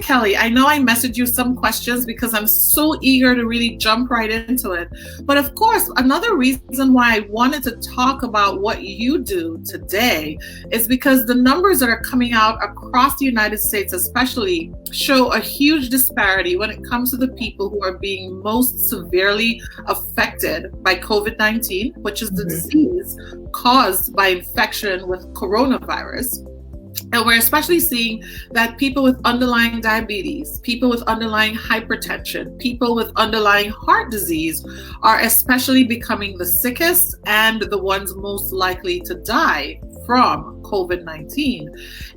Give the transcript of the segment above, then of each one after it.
Kelly, I know I messaged you some questions because I'm so eager to really jump right into it. But of course, another reason why I wanted to talk about what you do today is because the numbers that are coming out across the United States especially show a huge disparity when it comes to the people who are being most severely affected by COVID-19, which is the disease caused by infection with coronavirus. And we're especially seeing that people with underlying diabetes, people with underlying hypertension, people with underlying heart disease are especially becoming the sickest and the ones most likely to die from COVID-19.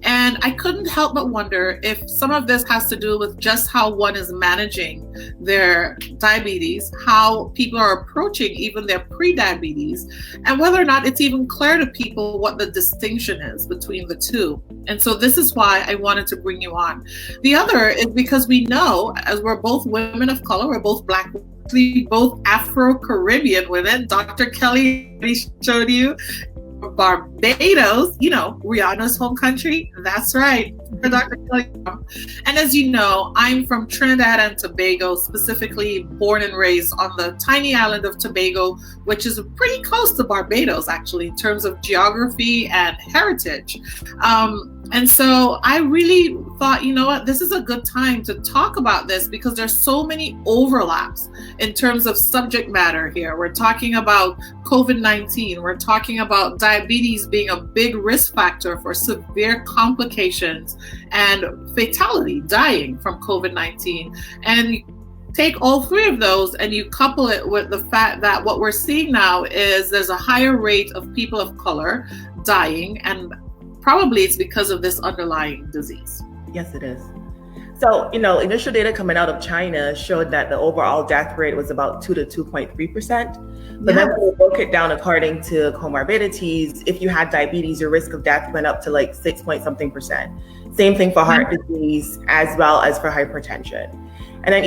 And I couldn't help but wonder if some of this has to do with just how one is managing their diabetes, how people are approaching even their pre-diabetes, and whether or not it's even clear to people what the distinction is between the two. And so this is why I wanted to bring you on. The other is because we know, as we're both women of color, we're both Black, both Afro-Caribbean women. Dr. Kelly showed you Barbados, Rihanna's home country. That's right, for Dr. Kelly. And as you know, I'm from Trinidad and Tobago, specifically born and raised on the tiny island of Tobago, which is pretty close to Barbados, actually, in terms of geography and heritage. And so I really thought, you know what, this is a good time to talk about this because there's so many overlaps in terms of subject matter here. We're talking about COVID-19. We're talking about diabetes being a big risk factor for severe complications and fatality, dying from COVID-19. And take all three of those and you couple it with the fact that what we're seeing now is there's a higher rate of people of color dying, and probably it's because of this underlying disease. Yes, it is. So, initial data coming out of China showed that the overall death rate was about 2 to 2.3%. But then when we broke it down according to comorbidities, if you had diabetes, your risk of death went up to like 6 point something percent. Same thing for heart disease as well as for hypertension. And then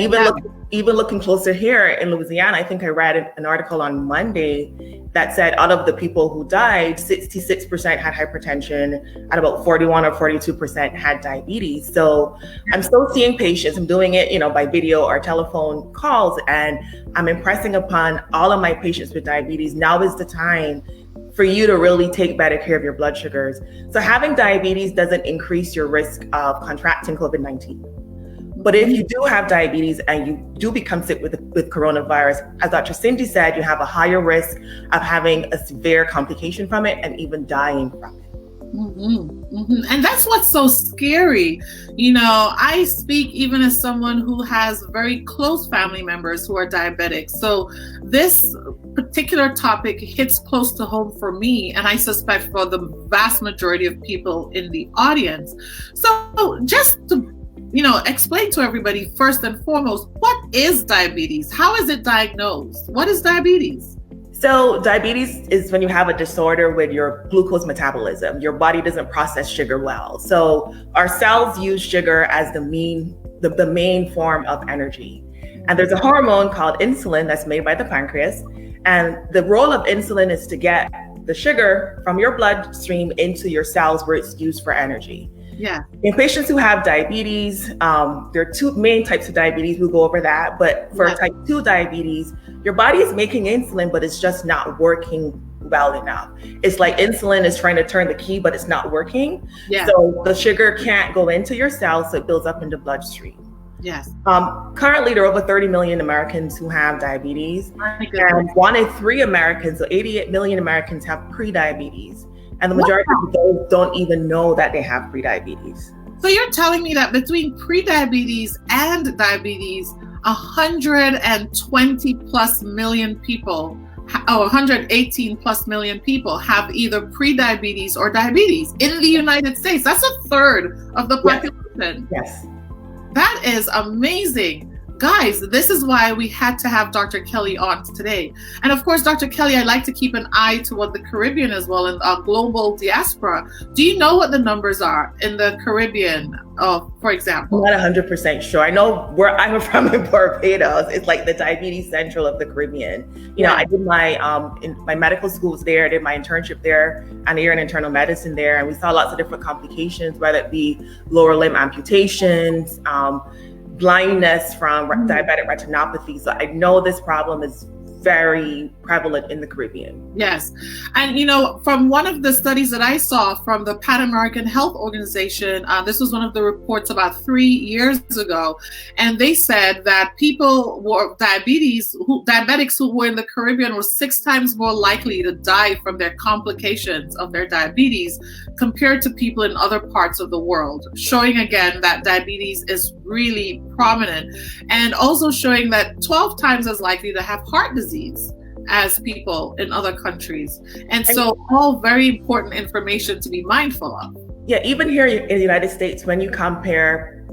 even looking closer here in Louisiana, I think I read an article on Monday that said out of the people who died, 66% had hypertension and about 41 or 42% had diabetes. So I'm still seeing patients. I'm doing it, by video or telephone calls, and I'm impressing upon all of my patients with diabetes. Now is the time for you to really take better care of your blood sugars. So having diabetes doesn't increase your risk of contracting COVID-19. But if you do have diabetes and you do become sick with coronavirus, as Dr. Cindy said, you have a higher risk of having a severe complication from it and even dying from it. And that's what's so scary. I speak even as someone who has very close family members who are diabetic. So this particular topic hits close to home for me, and I suspect for the vast majority of people in the audience. So just to explain to everybody, first and foremost, what is diabetes? How is it diagnosed? What is diabetes? So diabetes is when you have a disorder with your glucose metabolism. Your body doesn't process sugar well. So our cells use sugar as the main form of energy. And there's a hormone called insulin that's made by the pancreas. And the role of insulin is to get the sugar from your bloodstream into your cells where it's used for energy. Yeah. In patients who have diabetes, there are two main types of diabetes. We'll go over that. But for type 2 diabetes, your body is making insulin, but it's just not working well enough. It's like insulin is trying to turn the key, but it's not working. Yeah. So the sugar can't go into your cells, so it builds up in the bloodstream. Yes. Currently, there are over 30 million Americans who have diabetes. And 1 in 3 Americans, so 88 million Americans, have pre-diabetes. And the majority of those don't even know that they have prediabetes. So you're telling me that between prediabetes and diabetes, 120 plus million people, or 118 plus million people have either prediabetes or diabetes in the United States. That's a third of the population. Yes. That is amazing. guys, this is why we had to have Dr. Kelly on today. And of course, Dr. Kelly, I like to keep an eye toward the Caribbean as well, and our global diaspora. Do you know what the numbers are in the Caribbean, for example? I'm not 100% sure. I know where I'm from in Barbados, it's like the diabetes central of the Caribbean. You know, I did my medical schools there, I did my internship there, and a year in internal medicine there. And we saw lots of different complications, whether it be lower limb amputations, blindness from diabetic retinopathy. So I know this problem is very prevalent in the Caribbean. Yes. And, you know, from one of the studies that I saw from the Pan American Health Organization, this was one of the reports about 3 years ago. And they said that people were diabetics who were in the Caribbean were 6 times more likely to die from their complications of their diabetes compared to people in other parts of the world, showing again that diabetes is really prominent, and also showing that 12 times as likely to have heart disease as people in other countries. And so all very important information to be mindful of. Yeah, even here in the United States, when you compare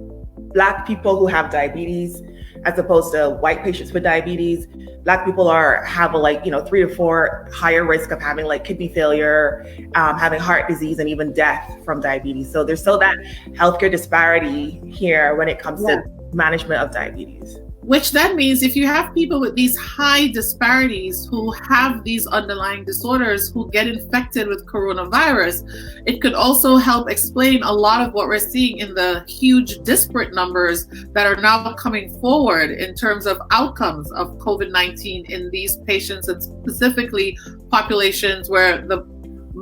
Black people who have diabetes as opposed to white patients with diabetes, Black people have a 3 to 4 higher risk of having like kidney failure, having heart disease, and even death from diabetes. So there's still that healthcare disparity here when it comes to management of diabetes. Which then means if you have people with these high disparities who have these underlying disorders who get infected with coronavirus, it could also help explain a lot of what we're seeing in the huge disparate numbers that are now coming forward in terms of outcomes of COVID-19 in these patients, and specifically populations where the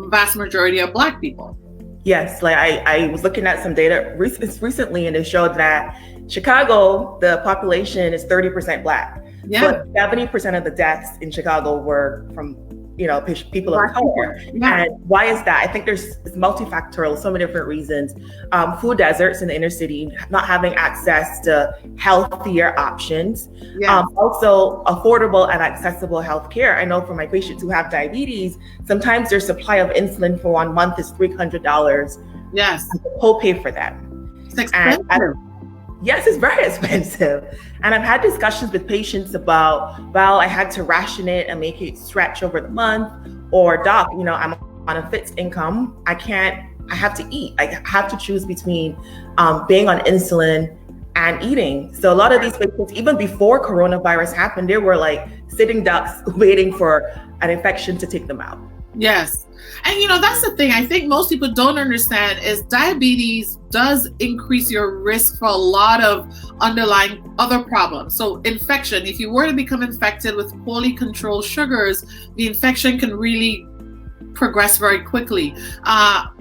vast majority are Black people. Yes, like I was looking at some data recently, and it showed that Chicago, the population is 30% Black, but 70% of the deaths in Chicago were from, people of color. And why is that? I think it's multifactorial, so many different reasons. Food deserts in the inner city, not having access to healthier options. Also affordable and accessible healthcare. I know for my patients who have diabetes, sometimes their supply of insulin for 1 month is $300. Yes. Co-pay for them. It's expensive. Yes, it's very expensive. And I've had discussions with patients about, well, I had to ration it and make it stretch over the month, or doc, I'm on a fixed income. I have to eat. I have to choose between being on insulin and eating. So a lot of these patients, even before coronavirus happened, they were like sitting ducks waiting for an infection to take them out. Yes. And that's the thing I think most people don't understand is diabetes does increase your risk for a lot of underlying other problems. So infection, if you were to become infected with poorly controlled sugars, the infection can really progress very quickly.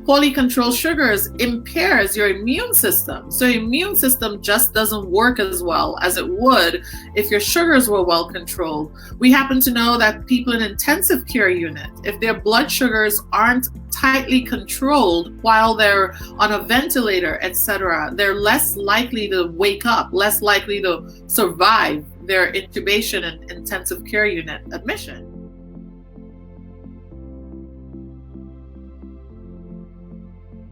Poorly controlled sugars impairs your immune system. So your immune system just doesn't work as well as it would if your sugars were well controlled. We happen to know that people in intensive care unit, if their blood sugars aren't tightly controlled while they're on a ventilator, etc., they're less likely to wake up, less likely to survive their intubation and intensive care unit admission.